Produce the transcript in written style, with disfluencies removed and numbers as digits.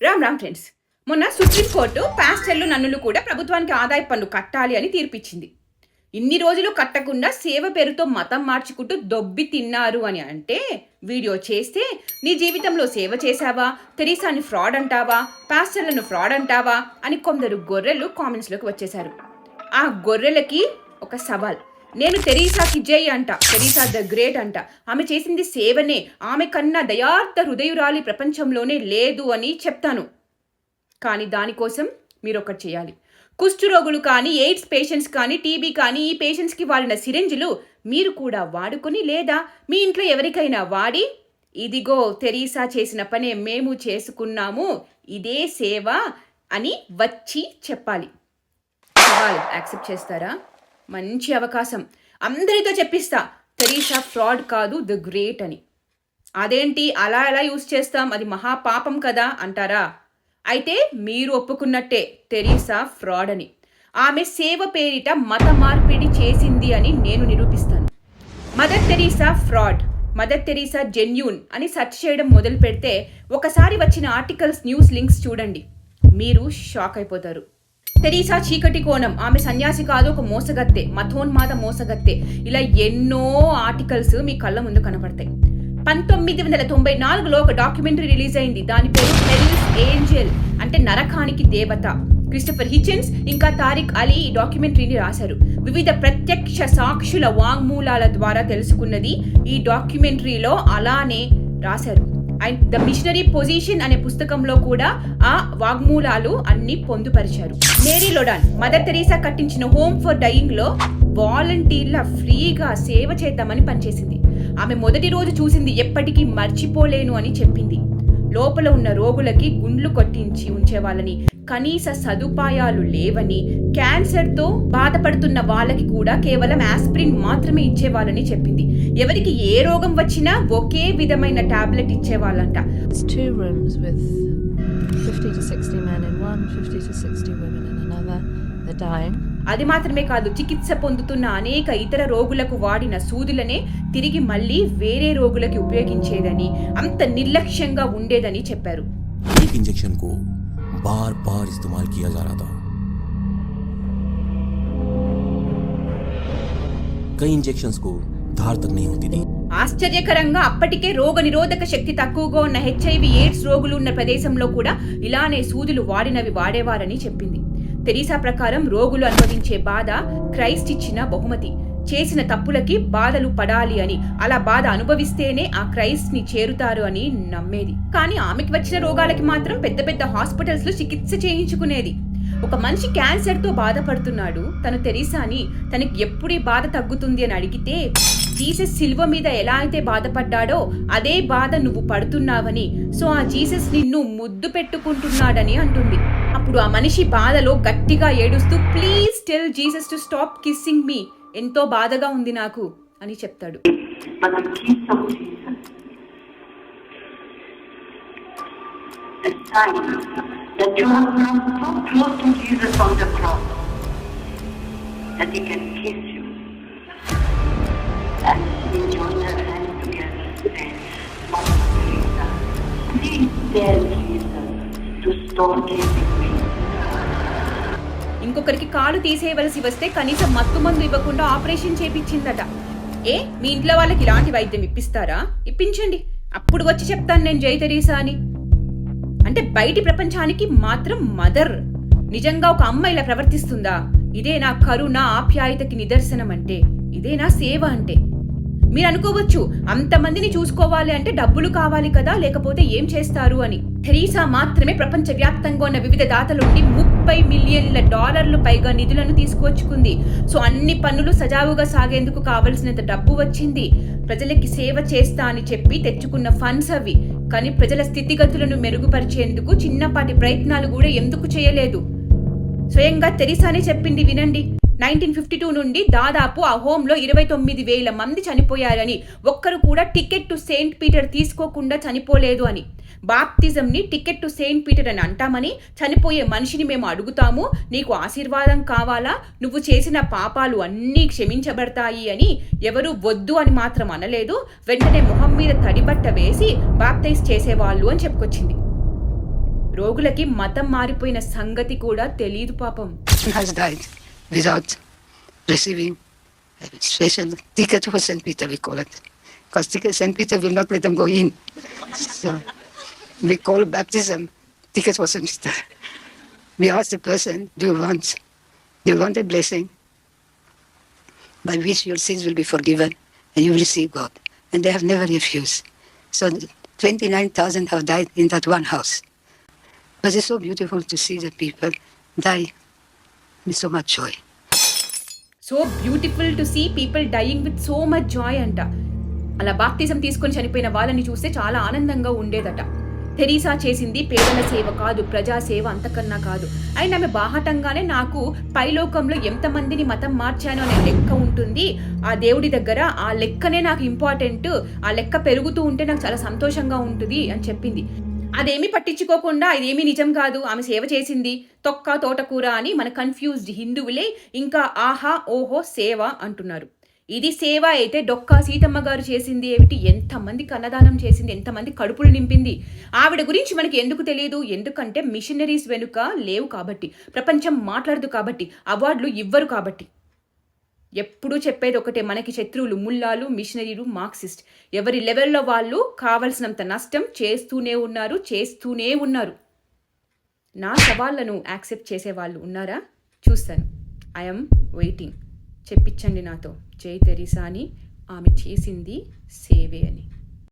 Ram Ram friends. మొన్న supreme court పాస్టర్లు నన్నులు కూడా ప్రభుత్వానికి ఆదాయ పన్ను కట్టాలి అని తీర్పిచ్చింది. ఇన్ని రోజులు కట్టకుండా సేవ పేరుతో మతం మార్చుకుంటూ దొబ్బి తిన్నారు అని అంటే వీడియో చేస్తే నీ జీవితంలో సేవ చేశావా, తెరీసాని ఫ్రాడ్ అంటావా, పాస్టర్లను ఫ్రాడ్ అంటావా అని కొందరు గొర్రెలు కామెంట్స్లోకి వచ్చేశారు. ఆ గొర్రెలకి ఒక సవాల్. నేను తెరీసాకి జై అంట, తెరీసా ద గ్రేట్ అంట. ఆమె చేసింది సేవనే, ఆమె కన్నా దయార్థ హృదయురాలి ప్రపంచంలోనే లేదు అని చెప్తాను. కానీ దానికోసం మీరు ఒకటి చేయాలి. కుష్ఠరోగులు కానీ, ఎయిడ్స్ పేషెంట్స్ కానీ, టీబీ కానీ, ఈ పేషెంట్స్కి వాడిన సిరింజులు మీరు కూడా వాడుకొని లేదా మీ ఇంట్లో ఎవరికైనా వాడి, ఇదిగో తెరీసా చేసిన పనే మేము చేసుకున్నాము, ఇదే సేవ అని వచ్చి చెప్పాలి. సవాల్ యాక్సెప్ట్ చేస్తారా? మంచి అవకాశం. అందరితో చెప్పిస్తా తెరీసా ఫ్రాడ్ కాదు, ద గ్రేట్ అని. అదేంటి అలా ఎలా యూజ్ చేస్తాం, అది మహాపాపం కదా అంటారా? అయితే మీరు ఒప్పుకున్నట్టే తెరీసా ఫ్రాడ్ అని. ఆమె సేవ పేరిట మత మార్పిడి చేసింది అని నేను నిరూపిస్తాను. Mother Teresa fraud, Mother Teresa genuine అని సెర్చ్ చేయడం మొదలు పెడితే ఒకసారి వచ్చిన ఆర్టికల్స్, న్యూస్ లింక్స్ చూడండి, మీరు షాక్ అయిపోతారు. తెరీసా చీకటి కోణం, ఆమె సన్యాసి కాదు, ఒక మోసగత్తె, మతోన్మాద మోసగత్తె, ఇలా ఎన్నో ఆర్టికల్స్ మీ కళ్ళ ముందు కనపడతాయి. 1994లో ఒక డాక్యుమెంటరీ రిలీజ్ అయింది. దాని పేరు హెల్స్ ఏంజెల్, అంటే నరకానికి దేవత. క్రిస్టఫర్ హిచెన్స్ ఇంకా తారిక్ అలీ ఈ డాక్యుమెంటరీని రాశారు. వివిధ ప్రత్యక్ష సాక్షుల వాంగ్మూలాల ద్వారా తెలుసుకున్నది ఈ డాక్యుమెంటరీలో అలానే రాశారు. అండ్ ద మిషనరీ పొజిషన్ అనే పుస్తకంలో కూడా ఆ వాగ్మూలాలు అన్ని పొందుపరిచారు. మేరీ లొడాన్ మదర్ తెరీసా కట్టించిన హోమ్ ఫర్ డయింగ్ లో వాలంటీర్ల ఫ్రీగా సేవ చేద్దామని పనిచేసింది. ఆమె మొదటి రోజు చూసింది ఎప్పటికీ మర్చిపోలేను అని చెప్పింది. లోపల ఉన్న రోగులకి గుండ్లు కొట్టించి ఉంచేవాళ్ళని, కనీస సదుపాయాలు లేవని, క్యాన్సర్తో బాధపడుతున్న వాళ్ళకి కూడా కేవలం ఆస్పిరిన్ మాత్రమే ఇచ్చేవాళ్ళని చెప్పింది. ఎవరికి ఏ రోగం వచ్చినా ఒకే విధమైన tablet ఇచ్చేవాళ్ళంట. 2 rooms with 50 to 60 men in one, 50 to 60 women in another. They're dying. అది మాత్రమే కాదు, చికిత్స పొందుతున్న అనేక ఇతర రోగులకు వాడిన సూదులనే తిరిగి మళ్ళీ వేరే రోగులకి ఉపయోగించేదని, అంత నిర్లక్ష్యంగా ఉండేదని చెప్పారు. एक इंजेक्शन को बार बार इस्तेमाल किया जा रहा था. कई इंजेक्शंस को धार तक नहीं होती थी. ఆశ్చర్యకరంగా అప్పటికే రోగ నిరోధక శక్తి తక్కువగా ఉన్న హెచ్ఐవి ఎయిడ్స్ రోగులు ఉన్న ప్రదేశంలో కూడా ఇలానే సూదులు వాడేవారని చెప్పింది. తెరీసా ప్రకారం రోగులు అనుభవించే బాధ క్రైస్ట్ ఇచ్చిన బహుమతి. చేసిన తప్పులకి బాధలు పడాలి అని, అలా బాధ అనుభవిస్తేనే ఆ క్రైస్ట్ ని చేరుతారు అని నమ్మేది. కానీ ఆమెకి వచ్చిన రోగాలకి మాత్రం పెద్ద పెద్ద హాస్పిటల్స్ లో చికిత్స చేయించుకునేది. ఒక మనిషి క్యాన్సర్ తో బాధపడుతున్నాడు, తను తెరీసాని తనకి ఎప్పుడు ఈ బాధ తగ్గుతుంది అని అడిగితే, జీసస్ సిల్వ మీద ఎలా అయితే బాధపడ్డాడో అదే బాధ నువ్వు పడుతున్నావని, సో ఆ జీసస్ నిన్ను ముద్దు పెట్టుకుంటున్నాడని అంటుంది. అప్పుడు ఆ మనిషి బాధలో గట్టిగా ఏడుస్తూ, please tell Jesus to stop kissing me, ఎంతో బాధగా ఉంది నాకు అని చెప్తాడు. That you have come so close to Jesus on the cross that he can kiss you and we join our hands together and say, Mother Teresa, please tell Jesus to stop kissing me. ఇంకొకరికి కాలు తీసేయవలసి వస్తే కనీసం మత్తు మందు ఇవ్వకుండా operation చేపించిందట. మీ ఇంట్లో వాళ్ళకి ఇలాంటి వైద్యం ఇప్పిస్తారా? ఇప్పించండి, అప్పుడు వచ్చి చెప్తాను నేను జై తెరీసా అని. అంటే బయటి ప్రపంచానికి మాత్రం మదర్. నిజంగా ఒక అమ్మ ఇలా ప్రవర్తిస్తుందా? ఇదేనా కరుణ ఆప్యాయతకి నిదర్శనం అంటే? ఇదేనా సేవ అంటే? మీరు అనుకోవచ్చు, అంతమందిని చూసుకోవాలి అంటే డబ్బులు కావాలి కదా, లేకపోతే ఏం చేస్తారు అని. తెరీసా మాత్రమే ప్రపంచ వ్యాప్తంగా ఉన్న వివిధ దాతల నుండి $30 మిలియన్ల పైగా నిధులను తీసుకువచ్చుకుంది. సో అన్ని పనులు సజావుగా సాగేందుకు కావలసినంత డబ్బు వచ్చింది. ప్రజలకి సేవ చేస్తా అని చెప్పి తెచ్చుకున్న ఫండ్స్ అవి. కానీ ప్రజల స్థితిగతులను మెరుగుపరిచేందుకు చిన్నపాటి ప్రయత్నాలు కూడా ఎందుకు చేయలేదు? స్వయంగా తెరీసానే చెప్పింది, వినండి. 1952 నుండి దాదాపు ఆ హోంలో 29,000 మంది చనిపోయారని, ఒక్కరు కూడా టికెట్ టు సెయింట్ పీటర్ తీసుకోకుండా చనిపోలేదు అని. బాప్తిజం ని టికెట్ టు సెయింట్ పీటర్ అని అంటామని, చనిపోయే మనిషిని మేము అడుగుతాము, నీకు ఆశీర్వాదం కావాలా, నువ్వు చేసిన పాపాలు అన్నీ క్షమించబడతాయి అని ఎవరు వద్దు అని మాత్రం అనలేదు. వెంటనే మొహం మీద తడిబట్ట వేసి బాప్తైజ్ చేసేవాళ్ళు అని చెప్పుకొచ్చింది. రోగులకి మతం మారిపోయిన సంగతి కూడా తెలియదు పాపం. has died without receiving a special ticket for St. Peter, we call it. Because St. Peter will not let them go in. So we call baptism ticket for St. Peter. We ask the person, do you want a blessing by which your sins will be forgiven and you will see God? And they have never refused. So 29,000 have died in that one house. But it's so beautiful to see the people die with so much joy. So beautiful to see people dying with so much joy అంట. అలా బాప్తిజం తీసుకొని చనిపోయిన వాళ్ళని చూస్తే చాలా ఆనందంగా ఉండేదట. తెరీసా చేసింది పేదల సేవ కాదు, ప్రజా సేవ అంతకన్నా కాదు. అయినా ఆమె బాహటంగానే నాకు పైలోకంలో ఎంతమందిని మతం మార్చాను అనే లెక్క ఉంటుంది ఆ దేవుడి దగ్గర, ఆ లెక్కనే నాకు ఇంపార్టెంట్, ఆ లెక్క పెరుగుతూ ఉంటే నాకు చాలా సంతోషంగా ఉంటుంది అని చెప్పింది. అదేమీ పట్టించుకోకుండా ఇదేమీ నిజం కాదు, ఆమె సేవ చేసింది తొక్క తోటకూర అని మన కన్ఫ్యూజ్డ్ హిందువులే ఇంకా ఆహా ఓహో సేవ అంటున్నారు. ఇది సేవ అయితే డొక్కా సీతమ్మ గారు చేసింది ఏమిటి? ఎంతమందికి అన్నదానం చేసింది, ఎంతమంది కడుపులు నింపింది. ఆవిడ గురించి మనకి ఎందుకు తెలియదు? ఎందుకంటే మిషనరీస్ వెనుక లేవు కాబట్టి, ప్రపంచం మాట్లాడదు కాబట్టి, అవార్డులు ఇవ్వరు కాబట్టి. ఎప్పుడూ చెప్పేది ఒకటే, మనకి శత్రువులు ముల్లాలు, మిషనరీలు, మార్క్సిస్ట్. ఎవరి లెవెల్లో వాళ్ళు కావలసినంత నష్టం చేస్తూనే ఉన్నారు. నా సవాళ్లను యాక్సెప్ట్ చేసేవాళ్ళు ఉన్నారా? చూస్తాను. I'm waiting. చెప్పించండి నాతో జై తెరీసా అని, ఆమె చేసింది సేవే అని.